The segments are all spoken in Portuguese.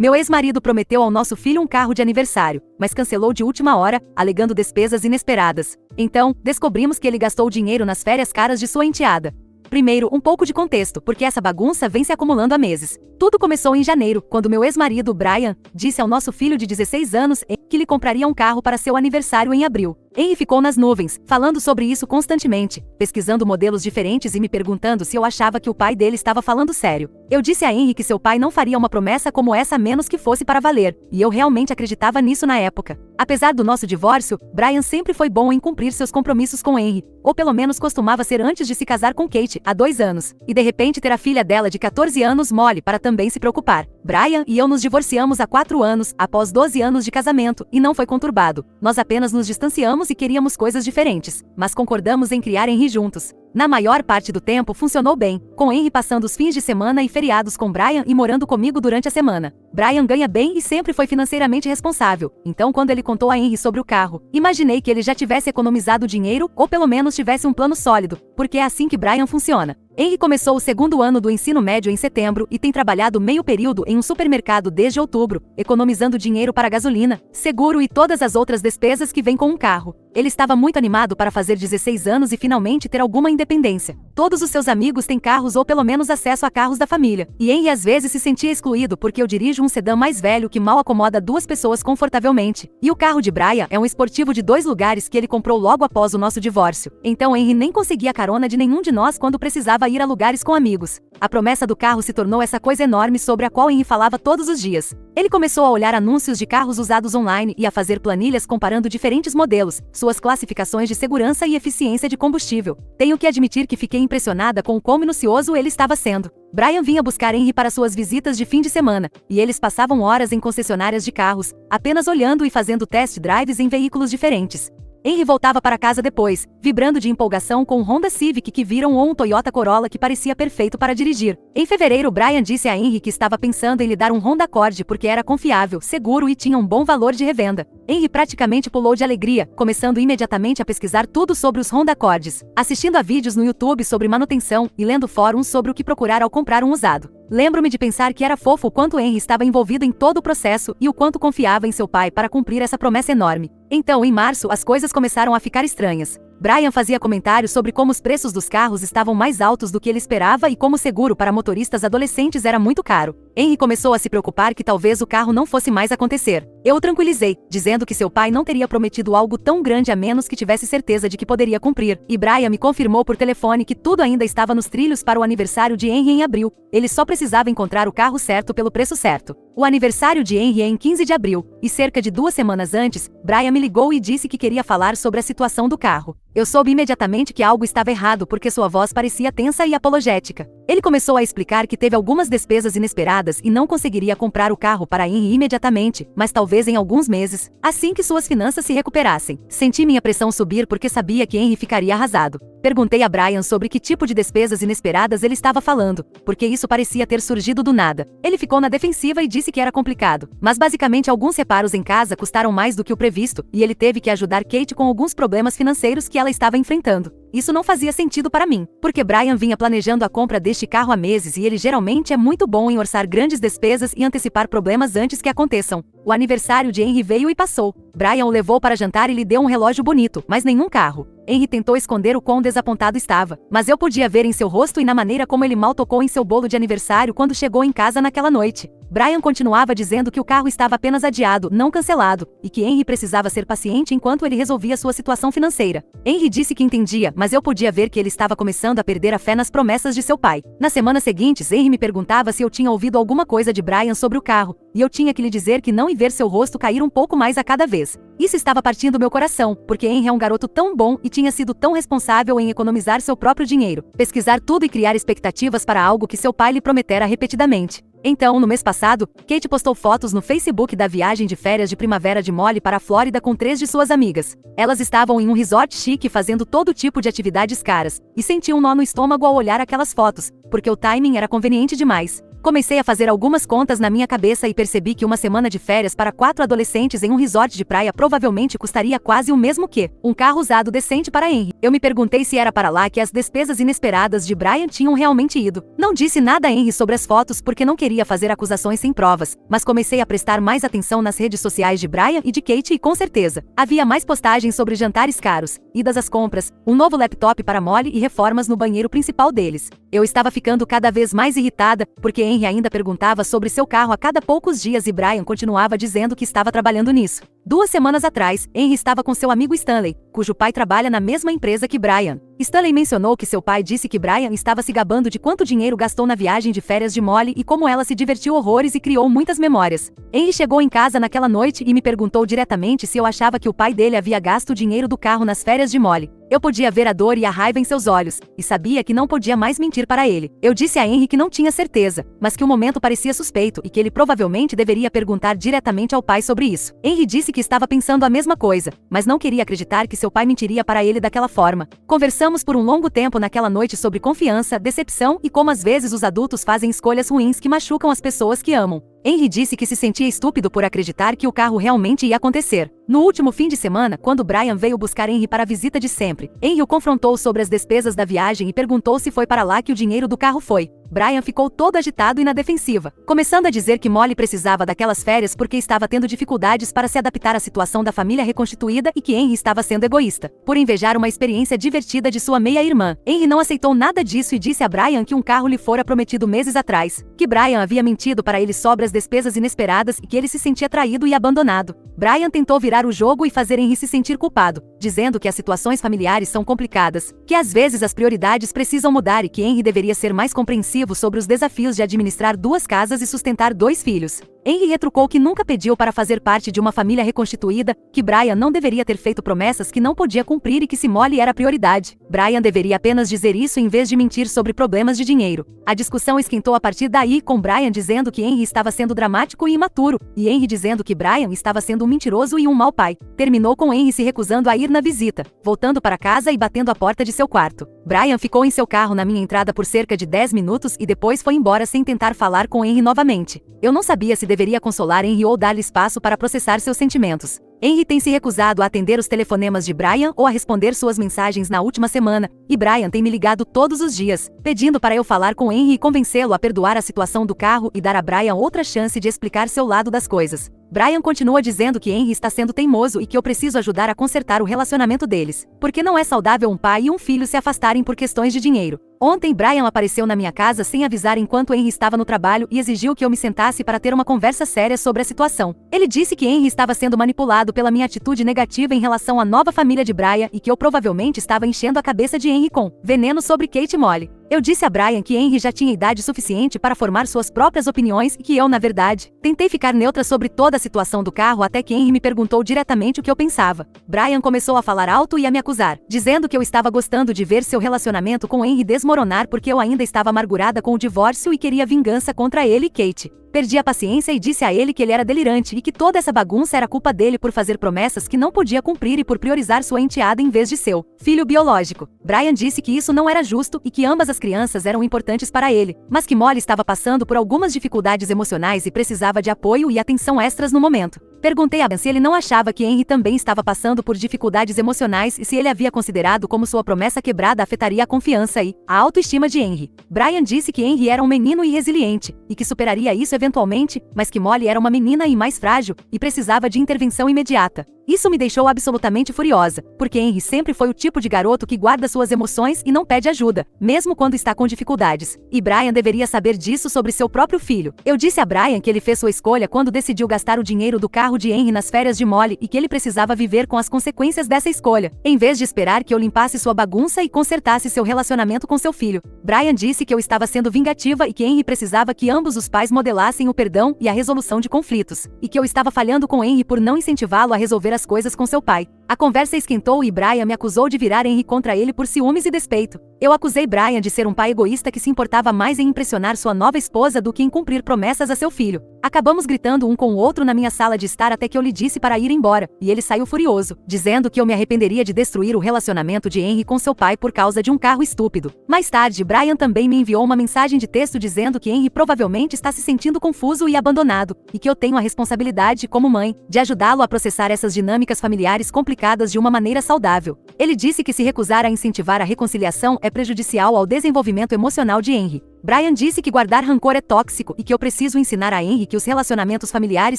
Meu ex-marido prometeu ao nosso filho um carro de aniversário, mas cancelou de última hora, alegando despesas inesperadas. Então, descobrimos que ele gastou dinheiro nas férias caras de sua enteada. Primeiro, um pouco de contexto, porque essa bagunça vem se acumulando há meses. Tudo começou em janeiro, quando meu ex-marido, Brian, disse ao nosso filho de 16 anos que lhe compraria um carro para seu aniversário em abril. Henry ficou nas nuvens, falando sobre isso constantemente, pesquisando modelos diferentes e me perguntando se eu achava que o pai dele estava falando sério. Eu disse a Henry que seu pai não faria uma promessa como essa a menos que fosse para valer, e eu realmente acreditava nisso na época. Apesar do nosso divórcio, Brian sempre foi bom em cumprir seus compromissos com Henry, ou pelo menos costumava ser antes de se casar com Kate, há 2 anos, e de repente ter a filha dela de 14 anos mole para também se preocupar. Brian e eu nos divorciamos há 4 anos, após 12 anos de casamento, e não foi conturbado. Nós apenas nos distanciamos e queríamos coisas diferentes, mas concordamos em criar Henry juntos. Na maior parte do tempo funcionou bem, com Henry passando os fins de semana e feriados com Brian e morando comigo durante a semana. Brian ganha bem e sempre foi financeiramente responsável, então quando ele contou a Henry sobre o carro, imaginei que ele já tivesse economizado dinheiro ou pelo menos tivesse um plano sólido, porque é assim que Brian funciona. Henry começou o 2º ano do ensino médio em setembro e tem trabalhado meio período em um supermercado desde outubro, economizando dinheiro para gasolina, seguro e todas as outras despesas que vêm com um carro. Ele estava muito animado para fazer 16 anos e finalmente ter alguma independência. Todos os seus amigos têm carros ou pelo menos acesso a carros da família, e Henry às vezes se sentia excluído porque eu dirijo um sedã mais velho que mal acomoda 2 pessoas confortavelmente. E o carro de Brian é um esportivo de 2 lugares que ele comprou logo após o nosso divórcio. Então Henry nem conseguia carona de nenhum de nós quando precisava ir a lugares com amigos. A promessa do carro se tornou essa coisa enorme sobre a qual Henry falava todos os dias. Ele começou a olhar anúncios de carros usados online e a fazer planilhas comparando diferentes modelos, suas classificações de segurança e eficiência de combustível. Tenho que admitir que fiquei impressionada com o quão minucioso ele estava sendo. Brian vinha buscar Henry para suas visitas de fim de semana, e eles passavam horas em concessionárias de carros, apenas olhando e fazendo test drives em veículos diferentes. Henry voltava para casa depois, vibrando de empolgação com um Honda Civic que viram ou um Toyota Corolla que parecia perfeito para dirigir. Em fevereiro, Brian disse a Henry que estava pensando em lhe dar um Honda Accord porque era confiável, seguro e tinha um bom valor de revenda. Henry praticamente pulou de alegria, começando imediatamente a pesquisar tudo sobre os Honda Accords, assistindo a vídeos no YouTube sobre manutenção e lendo fóruns sobre o que procurar ao comprar um usado. Lembro-me de pensar que era fofo o quanto Henry estava envolvido em todo o processo e o quanto confiava em seu pai para cumprir essa promessa enorme. Então, em março, as coisas começaram a ficar estranhas. Brian fazia comentários sobre como os preços dos carros estavam mais altos do que ele esperava e como o seguro para motoristas adolescentes era muito caro. Henry começou a se preocupar que talvez o carro não fosse mais acontecer. Eu o tranquilizei, dizendo que seu pai não teria prometido algo tão grande a menos que tivesse certeza de que poderia cumprir. E Brian me confirmou por telefone que tudo ainda estava nos trilhos para o aniversário de Henry em abril. Ele só precisava encontrar o carro certo pelo preço certo. O aniversário de Henry é em 15 de abril, e cerca de 2 semanas antes, Brian me ligou e disse que queria falar sobre a situação do carro. Eu soube imediatamente que algo estava errado porque sua voz parecia tensa e apologética. Ele começou a explicar que teve algumas despesas inesperadas e não conseguiria comprar o carro para Henry imediatamente, mas talvez em alguns meses, assim que suas finanças se recuperassem. Senti minha pressão subir porque sabia que Henry ficaria arrasado. Perguntei a Brian sobre que tipo de despesas inesperadas ele estava falando, porque isso parecia ter surgido do nada. Ele ficou na defensiva e disse que era complicado, mas basicamente alguns reparos em casa custaram mais do que o previsto, e ele teve que ajudar Kate com alguns problemas financeiros que ela estava enfrentando. Isso não fazia sentido para mim, porque Brian vinha planejando a compra deste carro há meses e ele geralmente é muito bom em orçar grandes despesas e antecipar problemas antes que aconteçam. O aniversário de Henry veio e passou. Brian o levou para jantar e lhe deu um relógio bonito, mas nenhum carro. Henry tentou esconder o quão desapontado estava, mas eu podia ver em seu rosto e na maneira como ele mal tocou em seu bolo de aniversário quando chegou em casa naquela noite. Brian continuava dizendo que o carro estava apenas adiado, não cancelado, e que Henry precisava ser paciente enquanto ele resolvia sua situação financeira. Henry disse que entendia, mas eu podia ver que ele estava começando a perder a fé nas promessas de seu pai. Nas semanas seguintes, Henry me perguntava se eu tinha ouvido alguma coisa de Brian sobre o carro, e eu tinha que lhe dizer que não e ver seu rosto cair um pouco mais a cada vez. Isso estava partindo meu coração, porque Henry é um garoto tão bom e tinha sido tão responsável em economizar seu próprio dinheiro, pesquisar tudo e criar expectativas para algo que seu pai lhe prometera repetidamente. Então, no mês passado, Kate postou fotos no Facebook da viagem de férias de primavera de Molly para a Flórida com 3 de suas amigas. Elas estavam em um resort chique fazendo todo tipo de atividades caras, e senti um nó no estômago ao olhar aquelas fotos, porque o timing era conveniente demais. Comecei a fazer algumas contas na minha cabeça e percebi que uma semana de férias para 4 adolescentes em um resort de praia provavelmente custaria quase o mesmo que um carro usado decente para Henry. Eu me perguntei se era para lá que as despesas inesperadas de Brian tinham realmente ido. Não disse nada a Henry sobre as fotos porque não queria fazer acusações sem provas, mas comecei a prestar mais atenção nas redes sociais de Brian e de Kate e com certeza havia mais postagens sobre jantares caros, idas às compras, um novo laptop para Molly e reformas no banheiro principal deles. Eu estava ficando cada vez mais irritada, porque Henry ainda perguntava sobre seu carro a cada poucos dias e Brian continuava dizendo que estava trabalhando nisso. 2 semanas atrás, Henry estava com seu amigo Stanley, cujo pai trabalha na mesma empresa que Brian. Stanley mencionou que seu pai disse que Brian estava se gabando de quanto dinheiro gastou na viagem de férias de Molly e como ela se divertiu horrores e criou muitas memórias. Henry chegou em casa naquela noite e me perguntou diretamente se eu achava que o pai dele havia gasto o dinheiro do carro nas férias de Molly. Eu podia ver a dor e a raiva em seus olhos, e sabia que não podia mais mentir para ele. Eu disse a Henry que não tinha certeza, mas que o momento parecia suspeito e que ele provavelmente deveria perguntar diretamente ao pai sobre isso. Henry disse que estava pensando a mesma coisa, mas não queria acreditar que seu pai mentiria para ele daquela forma. Conversamos por um longo tempo naquela noite sobre confiança, decepção e como às vezes os adultos fazem escolhas ruins que machucam as pessoas que amam. Henry disse que se sentia estúpido por acreditar que o carro realmente ia acontecer. No último fim de semana, quando Brian veio buscar Henry para a visita de sempre, Henry o confrontou sobre as despesas da viagem e perguntou se foi para lá que o dinheiro do carro foi. Brian ficou todo agitado e na defensiva, começando a dizer que Molly precisava daquelas férias porque estava tendo dificuldades para se adaptar à situação da família reconstituída e que Henry estava sendo egoísta, por invejar uma experiência divertida de sua meia-irmã. Henry não aceitou nada disso e disse a Brian que um carro lhe fora prometido meses atrás, que Brian havia mentido para ele sobre as despesas inesperadas e que ele se sentia traído e abandonado. Brian tentou virar o jogo e fazer Henry se sentir culpado, dizendo que as situações familiares são complicadas, que às vezes as prioridades precisam mudar e que Henry deveria ser mais compreensivo sobre os desafios de administrar 2 casas e sustentar 2 filhos. Henry retrucou que nunca pediu para fazer parte de uma família reconstituída, que Brian não deveria ter feito promessas que não podia cumprir e que se Molly era prioridade. Brian deveria apenas dizer isso em vez de mentir sobre problemas de dinheiro. A discussão esquentou a partir daí, com Brian dizendo que Henry estava sendo dramático e imaturo, e Henry dizendo que Brian estava sendo um mentiroso e um mau pai. Terminou com Henry se recusando a ir na visita, voltando para casa e batendo a porta de seu quarto. Brian ficou em seu carro na minha entrada por cerca de 10 minutos e depois foi embora sem tentar falar com Henry novamente. Eu não sabia se deveria consolar Henry ou dar-lhe espaço para processar seus sentimentos. Henry tem se recusado a atender os telefonemas de Brian ou a responder suas mensagens na última semana, e Brian tem me ligado todos os dias, pedindo para eu falar com Henry e convencê-lo a perdoar a situação do carro e dar a Brian outra chance de explicar seu lado das coisas. Brian continua dizendo que Henry está sendo teimoso e que eu preciso ajudar a consertar o relacionamento deles, porque não é saudável um pai e um filho se afastarem por questões de dinheiro. Ontem Brian apareceu na minha casa sem avisar enquanto Henry estava no trabalho e exigiu que eu me sentasse para ter uma conversa séria sobre a situação. Ele disse que Henry estava sendo manipulado pela minha atitude negativa em relação à nova família de Brian e que eu provavelmente estava enchendo a cabeça de Henry com veneno sobre Kate e Molly. Eu disse a Brian que Henry já tinha idade suficiente para formar suas próprias opiniões e que eu, na verdade, tentei ficar neutra sobre toda a situação do carro até que Henry me perguntou diretamente o que eu pensava. Brian começou a falar alto e a me acusar, dizendo que eu estava gostando de ver seu relacionamento com Henry desmoronar porque eu ainda estava amargurada com o divórcio e queria vingança contra ele e Kate. Perdi a paciência e disse a ele que ele era delirante e que toda essa bagunça era culpa dele por fazer promessas que não podia cumprir e por priorizar sua enteada em vez de seu filho biológico. Brian disse que isso não era justo e que ambas as crianças eram importantes para ele, mas que Molly estava passando por algumas dificuldades emocionais e precisava de apoio e atenção extras no momento. Perguntei a Ben se ele não achava que Henry também estava passando por dificuldades emocionais e se ele havia considerado como sua promessa quebrada afetaria a confiança e a autoestima de Henry. Brian disse que Henry era um menino e resiliente, e que superaria isso eventualmente, mas que Molly era uma menina e mais frágil, e precisava de intervenção imediata. Isso me deixou absolutamente furiosa, porque Henry sempre foi o tipo de garoto que guarda suas emoções e não pede ajuda, mesmo quando está com dificuldades. E Brian deveria saber disso sobre seu próprio filho. Eu disse a Brian que ele fez sua escolha quando decidiu gastar o dinheiro do carro de Henry nas férias de Molly e que ele precisava viver com as consequências dessa escolha, em vez de esperar que eu limpasse sua bagunça e consertasse seu relacionamento com seu filho. Brian disse que eu estava sendo vingativa e que Henry precisava que ambos os pais modelassem o perdão e a resolução de conflitos, e que eu estava falhando com Henry por não incentivá-lo a resolver as coisas com seu pai. A conversa esquentou e Brian me acusou de virar Henry contra ele por ciúmes e despeito. Eu acusei Brian de ser um pai egoísta que se importava mais em impressionar sua nova esposa do que em cumprir promessas a seu filho. Acabamos gritando um com o outro na minha sala de estar até que eu lhe disse para ir embora, e ele saiu furioso, dizendo que eu me arrependeria de destruir o relacionamento de Henry com seu pai por causa de um carro estúpido. Mais tarde, Brian também me enviou uma mensagem de texto dizendo que Henry provavelmente está se sentindo confuso e abandonado, e que eu tenho a responsabilidade, como mãe, de ajudá-lo a processar essas dinâmicas familiares complicadas de uma maneira saudável. Ele disse que se recusar a incentivar a reconciliação é prejudicial ao desenvolvimento emocional de Henry. Brian disse que guardar rancor é tóxico e que eu preciso ensinar a Henry que os relacionamentos familiares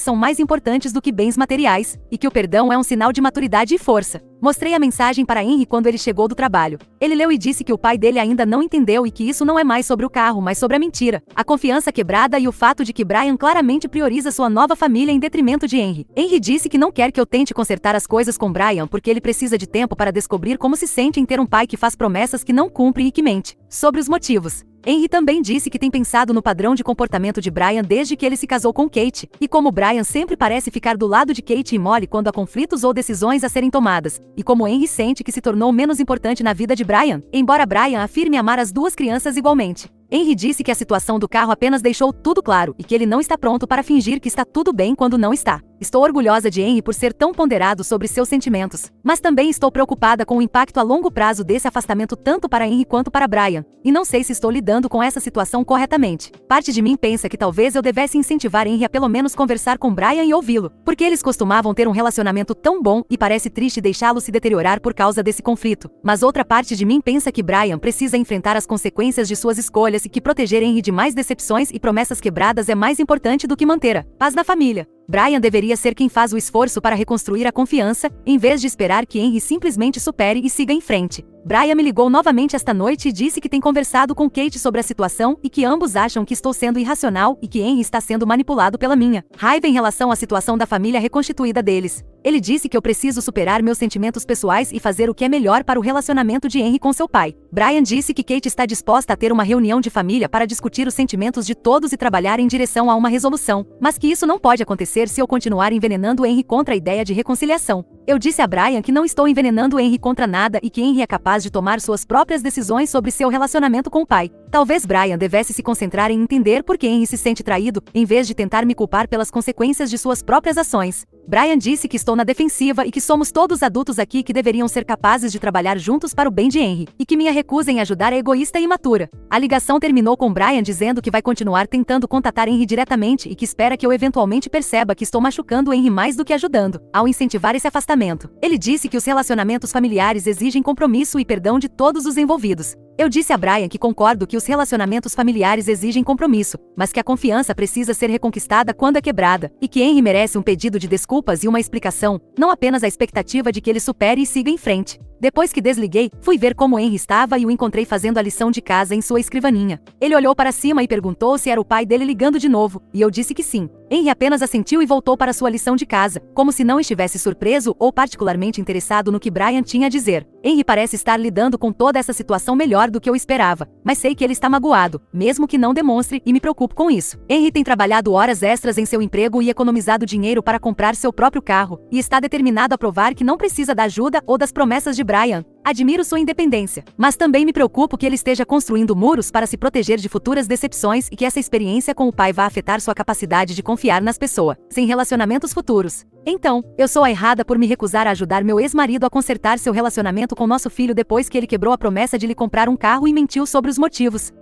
são mais importantes do que bens materiais, e que o perdão é um sinal de maturidade e força. Mostrei a mensagem para Henry quando ele chegou do trabalho. Ele leu e disse que o pai dele ainda não entendeu e que isso não é mais sobre o carro, mas sobre a mentira, a confiança quebrada e o fato de que Brian claramente prioriza sua nova família em detrimento de Henry. Henry disse que não quer que eu tente consertar as coisas com Brian porque ele precisa de tempo para descobrir como se sente em ter um pai que faz promessas que não cumpre e que mente. Sobre os motivos, Henry também disse que tem pensado no padrão de comportamento de Brian desde que ele se casou com Kate, e como Brian sempre parece ficar do lado de Kate e Molly quando há conflitos ou decisões a serem tomadas, e como Henry sente que se tornou menos importante na vida de Brian, embora Brian afirme amar as duas crianças igualmente. Henry disse que a situação do carro apenas deixou tudo claro e que ele não está pronto para fingir que está tudo bem quando não está. Estou orgulhosa de Henry por ser tão ponderado sobre seus sentimentos, mas também estou preocupada com o impacto a longo prazo desse afastamento tanto para Henry quanto para Brian, e não sei se estou lidando com essa situação corretamente. Parte de mim pensa que talvez eu devesse incentivar Henry a pelo menos conversar com Brian e ouvi-lo, porque eles costumavam ter um relacionamento tão bom e parece triste deixá-lo se deteriorar por causa desse conflito. Mas outra parte de mim pensa que Brian precisa enfrentar as consequências de suas escolhas e que proteger Henry de mais decepções e promessas quebradas é mais importante do que manter a paz na família. Brian deveria ser quem faz o esforço para reconstruir a confiança, em vez de esperar que Henry simplesmente supere e siga em frente. Brian me ligou novamente esta noite e disse que tem conversado com Kate sobre a situação e que ambos acham que estou sendo irracional e que Henry está sendo manipulado pela minha raiva em relação à situação da família reconstituída deles. Ele disse que eu preciso superar meus sentimentos pessoais e fazer o que é melhor para o relacionamento de Henry com seu pai. Brian disse que Kate está disposta a ter uma reunião de família para discutir os sentimentos de todos e trabalhar em direção a uma resolução, mas que isso não pode acontecer se eu continuar envenenando Henry contra a ideia de reconciliação. Eu disse a Brian que não estou envenenando Henry contra nada e que Henry é capaz de tomar suas próprias decisões sobre seu relacionamento com o pai. Talvez Brian devesse se concentrar em entender por que Henry se sente traído, em vez de tentar me culpar pelas consequências de suas próprias ações. Brian disse que estou na defensiva e que somos todos adultos aqui que deveriam ser capazes de trabalhar juntos para o bem de Henry, e que minha recusa em ajudar é egoísta e imatura. A ligação terminou com Brian dizendo que vai continuar tentando contatar Henry diretamente e que espera que eu eventualmente perceba que estou machucando Henry mais do que ajudando, ao incentivar esse afastamento. Ele disse que os relacionamentos familiares exigem compromisso e perdão de todos os envolvidos. Eu disse a Brian que concordo que os relacionamentos familiares exigem compromisso, mas que a confiança precisa ser reconquistada quando é quebrada, e que Henry merece um pedido de desculpas e uma explicação, não apenas a expectativa de que ele supere e siga em frente. Depois que desliguei, fui ver como Henry estava e o encontrei fazendo a lição de casa em sua escrivaninha. Ele olhou para cima e perguntou se era o pai dele ligando de novo, e eu disse que sim. Henry apenas assentiu e voltou para sua lição de casa, como se não estivesse surpreso ou particularmente interessado no que Brian tinha a dizer. Henry parece estar lidando com toda essa situação melhor do que eu esperava, mas sei que ele está magoado, mesmo que não demonstre, e me preocupo com isso. Henry tem trabalhado horas extras em seu emprego e economizado dinheiro para comprar seu próprio carro, e está determinado a provar que não precisa da ajuda ou das promessas de Brian. Admiro sua independência, mas também me preocupo que ele esteja construindo muros para se proteger de futuras decepções e que essa experiência com o pai vá afetar sua capacidade de confiar nas pessoas, sem relacionamentos futuros. Então, eu sou a errada por me recusar a ajudar meu ex-marido a consertar seu relacionamento com nosso filho depois que ele quebrou a promessa de lhe comprar um carro e mentiu sobre os motivos.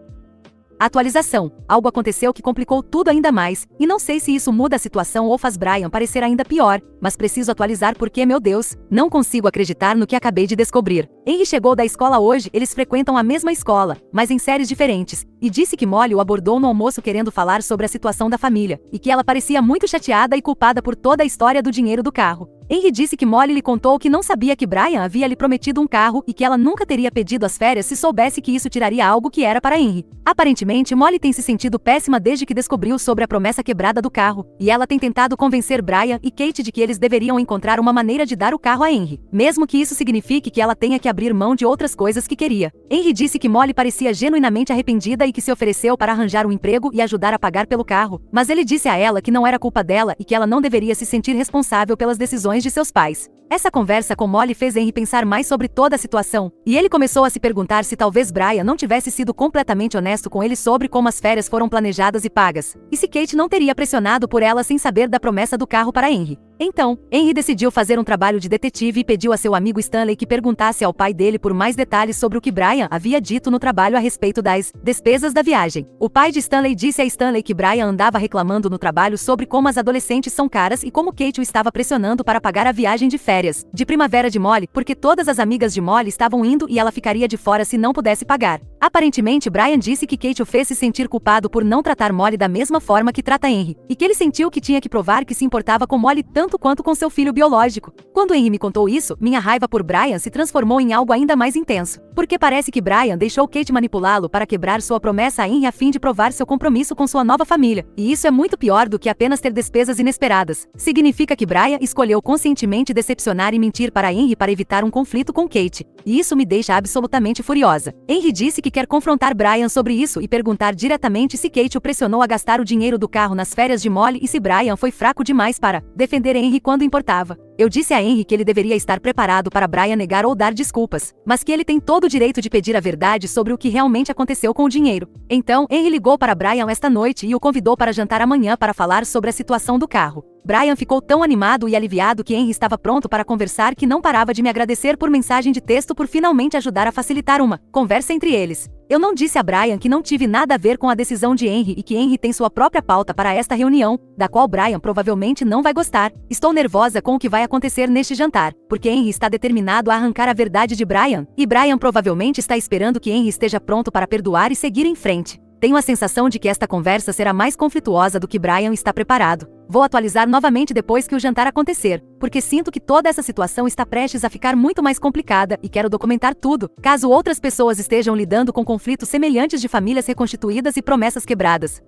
Atualização. Algo aconteceu que complicou tudo ainda mais, e não sei se isso muda a situação ou faz Brian parecer ainda pior, mas preciso atualizar porque, meu Deus, não consigo acreditar no que acabei de descobrir. Henry chegou da escola hoje, eles frequentam a mesma escola, mas em séries diferentes, e disse que Molly o abordou no almoço querendo falar sobre a situação da família, e que ela parecia muito chateada e culpada por toda a história do dinheiro do carro. Henry disse que Molly lhe contou que não sabia que Brian havia lhe prometido um carro e que ela nunca teria pedido as férias se soubesse que isso tiraria algo que era para Henry. Aparentemente, Molly tem se sentido péssima desde que descobriu sobre a promessa quebrada do carro, e ela tem tentado convencer Brian e Kate de que eles deveriam encontrar uma maneira de dar o carro a Henry, mesmo que isso signifique que ela tenha que abrir mão de outras coisas que queria. Henry disse que Molly parecia genuinamente arrependida e que se ofereceu para arranjar um emprego e ajudar a pagar pelo carro, mas ele disse a ela que não era culpa dela e que ela não deveria se sentir responsável pelas decisões de seus pais. Essa conversa com Molly fez Henry pensar mais sobre toda a situação, e ele começou a se perguntar se talvez Brian não tivesse sido completamente honesto com ele sobre como as férias foram planejadas e pagas, e se Kate não teria pressionado por ela sem saber da promessa do carro para Henry. Então, Henry decidiu fazer um trabalho de detetive e pediu a seu amigo Stanley que perguntasse ao pai dele por mais detalhes sobre o que Brian havia dito no trabalho a respeito das despesas da viagem. O pai de Stanley disse a Stanley que Brian andava reclamando no trabalho sobre como as adolescentes são caras e como Kate o estava pressionando para pagar a viagem de férias de primavera de Molly, porque todas as amigas de Molly estavam indo e ela ficaria de fora se não pudesse pagar. Aparentemente, Brian disse que Kate o fez se sentir culpado por não tratar Molly da mesma forma que trata Henry, e que ele sentiu que tinha que provar que se importava com Molly tanto quanto com seu filho biológico. Quando Henry me contou isso, minha raiva por Brian se transformou em algo ainda mais intenso, porque parece que Brian deixou Kate manipulá-lo para quebrar sua promessa a Henry a fim de provar seu compromisso com sua nova família, e isso é muito pior do que apenas ter despesas inesperadas. Significa que Brian escolheu conscientemente decepcionar e mentir para Henry para evitar um conflito com Kate, e isso me deixa absolutamente furiosa. Henry disse que quer confrontar Brian sobre isso e perguntar diretamente se Kate o pressionou a gastar o dinheiro do carro nas férias de Molly e se Brian foi fraco demais para defender Henry quando importava. Eu disse a Henry que ele deveria estar preparado para Brian negar ou dar desculpas, mas que ele tem todo o direito de pedir a verdade sobre o que realmente aconteceu com o dinheiro. Então, Henry ligou para Brian esta noite e o convidou para jantar amanhã para falar sobre a situação do carro. Brian ficou tão animado e aliviado que Henry estava pronto para conversar que não parava de me agradecer por mensagem de texto por finalmente ajudar a facilitar uma conversa entre eles. Eu não disse a Brian que não tive nada a ver com a decisão de Henry e que Henry tem sua própria pauta para esta reunião, da qual Brian provavelmente não vai gostar. Estou nervosa com o que vai acontecer neste jantar, porque Henry está determinado a arrancar a verdade de Brian, e Brian provavelmente está esperando que Henry esteja pronto para perdoar e seguir em frente. Tenho a sensação de que esta conversa será mais conflituosa do que Brian está preparado. Vou atualizar novamente depois que o jantar acontecer, porque sinto que toda essa situação está prestes a ficar muito mais complicada e quero documentar tudo, caso outras pessoas estejam lidando com conflitos semelhantes de famílias reconstituídas e promessas quebradas.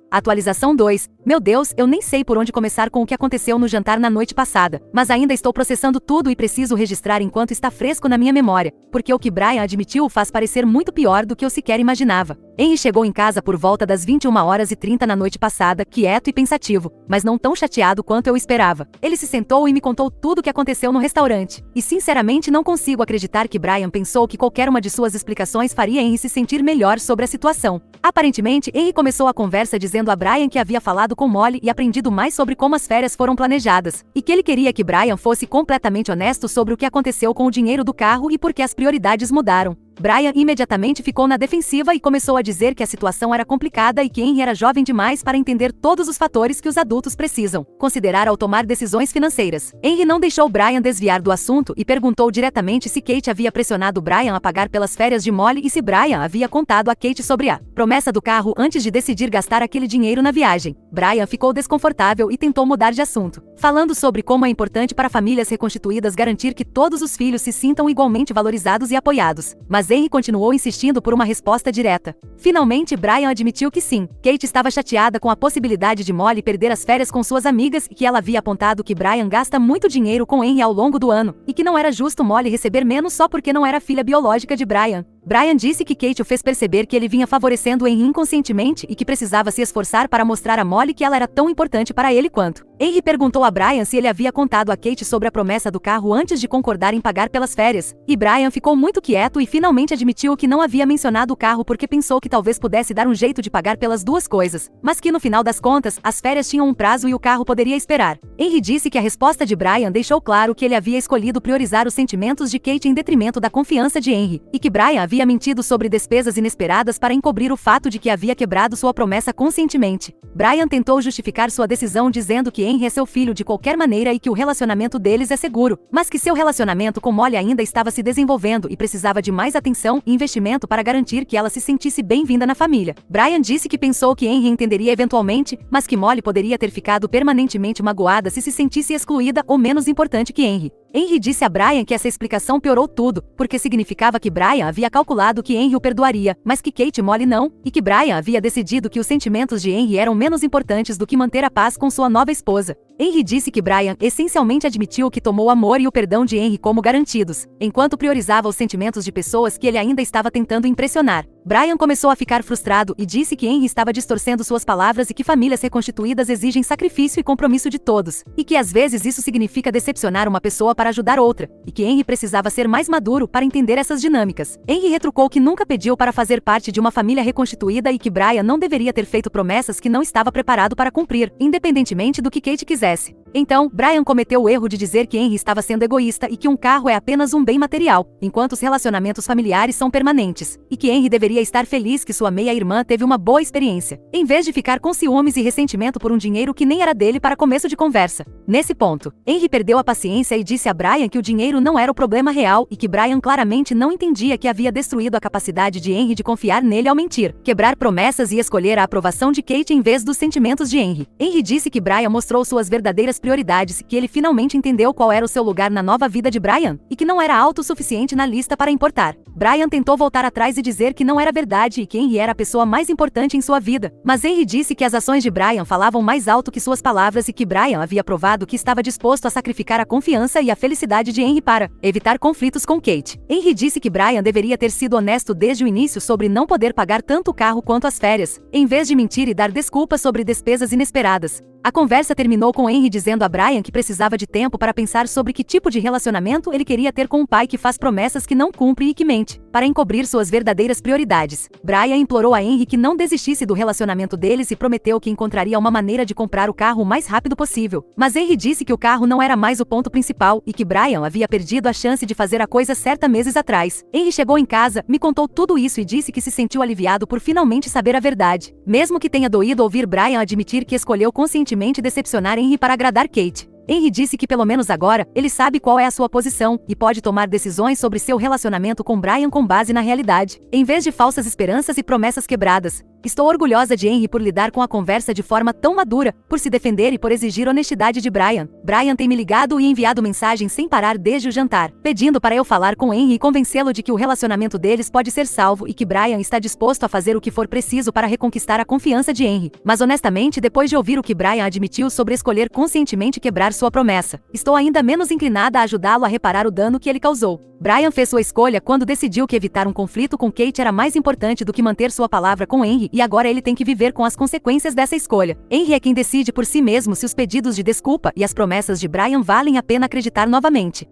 Atualização 2. Meu Deus, eu nem sei por onde começar com o que aconteceu no jantar na noite passada, mas ainda estou processando tudo e preciso registrar enquanto está fresco na minha memória, porque o que Brian admitiu faz parecer muito pior do que eu sequer imaginava. Henry chegou em casa por volta das 21h30 na noite passada, quieto e pensativo, mas não tão chateado quanto eu esperava. Ele se sentou e me contou tudo o que aconteceu no restaurante, e sinceramente não consigo acreditar que Brian pensou que qualquer uma de suas explicações faria Henry se sentir melhor sobre a situação. Aparentemente, Henry começou a conversa dizendo a Brian que havia falado com Molly e aprendido mais sobre como as férias foram planejadas, e que ele queria que Brian fosse completamente honesto sobre o que aconteceu com o dinheiro do carro e por que as prioridades mudaram. Brian imediatamente ficou na defensiva e começou a dizer que a situação era complicada e que Henry era jovem demais para entender todos os fatores que os adultos precisam considerar ao tomar decisões financeiras. Henry não deixou Brian desviar do assunto e perguntou diretamente se Kate havia pressionado Brian a pagar pelas férias de Molly e se Brian havia contado a Kate sobre a promessa do carro antes de decidir gastar aquele dinheiro na viagem. Brian ficou desconfortável e tentou mudar de assunto, falando sobre como é importante para famílias reconstituídas garantir que todos os filhos se sintam igualmente valorizados e apoiados. Mas Henry continuou insistindo por uma resposta direta. Finalmente, Brian admitiu que sim, Kate estava chateada com a possibilidade de Molly perder as férias com suas amigas e que ela havia apontado que Brian gasta muito dinheiro com Henry ao longo do ano, e que não era justo Molly receber menos só porque não era filha biológica de Brian. Brian disse que Kate o fez perceber que ele vinha favorecendo Henry inconscientemente e que precisava se esforçar para mostrar a Molly que ela era tão importante para ele quanto. Henry perguntou a Brian se ele havia contado a Kate sobre a promessa do carro antes de concordar em pagar pelas férias, e Brian ficou muito quieto e finalmente admitiu que não havia mencionado o carro porque pensou que talvez pudesse dar um jeito de pagar pelas duas coisas, mas que no final das contas, as férias tinham um prazo e o carro poderia esperar. Henry disse que a resposta de Brian deixou claro que ele havia escolhido priorizar os sentimentos de Kate em detrimento da confiança de Henry, e que Brian havia mentido sobre despesas inesperadas para encobrir o fato de que havia quebrado sua promessa conscientemente. Brian tentou justificar sua decisão dizendo que Henry é seu filho de qualquer maneira e que o relacionamento deles é seguro, mas que seu relacionamento com Molly ainda estava se desenvolvendo e precisava de mais atenção e investimento para garantir que ela se sentisse bem-vinda na família. Brian disse que pensou que Henry entenderia eventualmente, mas que Molly poderia ter ficado permanentemente magoada se sentisse excluída ou menos importante que Henry. Henry disse a Brian que essa explicação piorou tudo, porque significava que Brian havia calculado que Henry o perdoaria, mas que Kate e Molly não, e que Brian havia decidido que os sentimentos de Henry eram menos importantes do que manter a paz com sua nova esposa. Henry disse que Brian essencialmente admitiu que tomou o amor e o perdão de Henry como garantidos, enquanto priorizava os sentimentos de pessoas que ele ainda estava tentando impressionar. Brian começou a ficar frustrado e disse que Henry estava distorcendo suas palavras e que famílias reconstituídas exigem sacrifício e compromisso de todos, e que às vezes isso significa decepcionar uma pessoa para ajudar outra, e que Henry precisava ser mais maduro para entender essas dinâmicas. Henry retrucou que nunca pediu para fazer parte de uma família reconstituída e que Brian não deveria ter feito promessas que não estava preparado para cumprir, independentemente do que Kate quisesse. Então, Brian cometeu o erro de dizer que Henry estava sendo egoísta e que um carro é apenas um bem material, enquanto os relacionamentos familiares são permanentes, e que Henry deveria estar feliz que sua meia-irmã teve uma boa experiência, em vez de ficar com ciúmes e ressentimento por um dinheiro que nem era dele para começo de conversa. Nesse ponto, Henry perdeu a paciência e disse a Brian que o dinheiro não era o problema real e que Brian claramente não entendia que havia destruído a capacidade de Henry de confiar nele ao mentir, quebrar promessas e escolher a aprovação de Kate em vez dos sentimentos de Henry. Henry disse que Brian mostrou suas verdadeiras prioridades e que ele finalmente entendeu qual era o seu lugar na nova vida de Brian, e que não era autossuficiente na lista para importar. Brian tentou voltar atrás e dizer que não era verdade e que Henry era a pessoa mais importante em sua vida, mas Henry disse que as ações de Brian falavam mais alto que suas palavras e que Brian havia provado que estava disposto a sacrificar a confiança e a felicidade de Henry para evitar conflitos com Kate. Henry disse que Brian deveria ter sido honesto desde o início sobre não poder pagar tanto o carro quanto as férias, em vez de mentir e dar desculpas sobre despesas inesperadas. A conversa terminou com Henry dizendo a Brian que precisava de tempo para pensar sobre que tipo de relacionamento ele queria ter com um pai que faz promessas que não cumpre e que mente, para encobrir suas verdadeiras prioridades. Brian implorou a Henry que não desistisse do relacionamento deles e prometeu que encontraria uma maneira de comprar o carro o mais rápido possível. Mas Henry disse que o carro não era mais o ponto principal e que Brian havia perdido a chance de fazer a coisa certa meses atrás. Henry chegou em casa, me contou tudo isso e disse que se sentiu aliviado por finalmente saber a verdade, mesmo que tenha doído ouvir Brian admitir que escolheu conscientemente decepcionar Henry para agradar Kate. Henry disse que pelo menos agora, ele sabe qual é a sua posição, e pode tomar decisões sobre seu relacionamento com Brian com base na realidade, em vez de falsas esperanças e promessas quebradas. Estou orgulhosa de Henry por lidar com a conversa de forma tão madura, por se defender e por exigir honestidade de Brian. Brian tem me ligado e enviado mensagens sem parar desde o jantar, pedindo para eu falar com Henry e convencê-lo de que o relacionamento deles pode ser salvo e que Brian está disposto a fazer o que for preciso para reconquistar a confiança de Henry. Mas honestamente, depois de ouvir o que Brian admitiu sobre escolher conscientemente quebrar sua promessa, estou ainda menos inclinada a ajudá-lo a reparar o dano que ele causou. Brian fez sua escolha quando decidiu que evitar um conflito com Kate era mais importante do que manter sua palavra com Henry, e agora ele tem que viver com as consequências dessa escolha. Henry é quem decide por si mesmo se os pedidos de desculpa e as promessas de Brian valem a pena acreditar novamente.